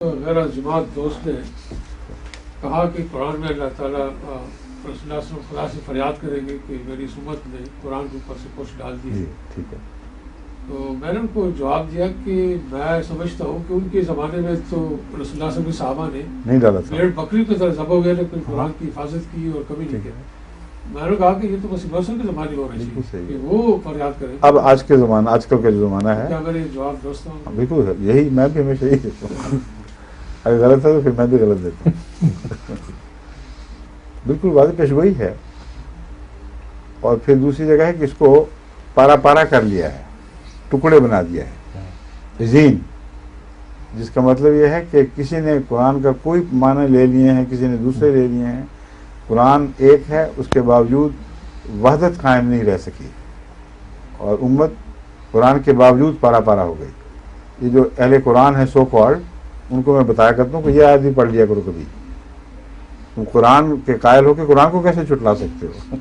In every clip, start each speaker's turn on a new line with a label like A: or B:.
A: میرا جماعت دوست نے کہا کہ قرآن میں اللہ تعالیٰ رسول اللہ صلی اللہ علیہ وسلم خدا سے فریاد کریں گے کہ میری امت نے قرآن کے اوپر سے کچھ ڈال دی.
B: ٹھیک ہے.
A: تو میں نے ان کو جواب دیا کہ میں سمجھتا ہوں کہ ان کے زمانے میں تو رسول اللہ صلی اللہ علیہ وسلم کے صحابہ نے
B: نہیں ڈالا تھا.
A: بھیڑ بکری تو ذبح ہوئے لیکن قرآن کی حفاظت کی اور کبھی نہیں کیا. میں نے کہا کہ یہ تو بس مسلم کے زمانے میں ہونا چاہیے کہ وہ فریاد کریں.
B: اب آج کے زمانہ آج کل کا جو زمانہ ہے,
A: کیا میرے جواب دوست ہوں؟
B: بالکل سر, یہی میں بھی ہمیشہ یہی دیتا ہوں. اگر غلط ہے تو پھر میں بھی غلط دیتا ہوں. بالکل واضح پیشگوئی ہے. اور پھر دوسری جگہ ہے کہ اس کو پارا پارا کر لیا ہے, ٹکڑے بنا دیا ہے, زین, جس کا مطلب یہ ہے کہ کسی نے قرآن کا کوئی معنی لے لیے ہیں, کسی نے دوسرے لے لیے ہیں. قرآن ایک ہے, اس کے باوجود وحدت قائم نہیں رہ سکی اور امت قرآن کے باوجود پارا پارا ہو گئی. یہ جو اہل قرآن ہے سو کالڈ, ان کو میں بتایا کرتا ہوں کہ یہ آیت بھی پڑھ لیا کرو کبھی. تم قرآن کے قائل ہو کہ قرآن کو کیسے چھٹلا سکتے ہو؟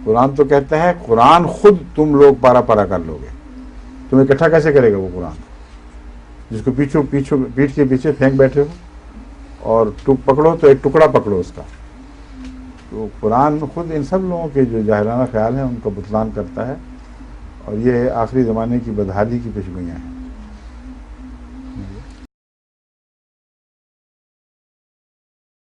B: قرآن تو کہتا ہے قرآن خود تم لوگ پارا پارا کر لو گے. تم اکٹھا کیسے کرے گا وہ قرآن جس کو پیٹھ کے پیچھے پھینک بیٹھے ہو اور پکڑو تو ایک ٹکڑا پکڑو اس کا. تو قرآن خود ان سب لوگوں کے جو جاہلانہ خیال ہیں ان کا بطلان کرتا ہے, اور یہ آخری زمانے کی بدحالی کی پیشگوئیاں ہیں.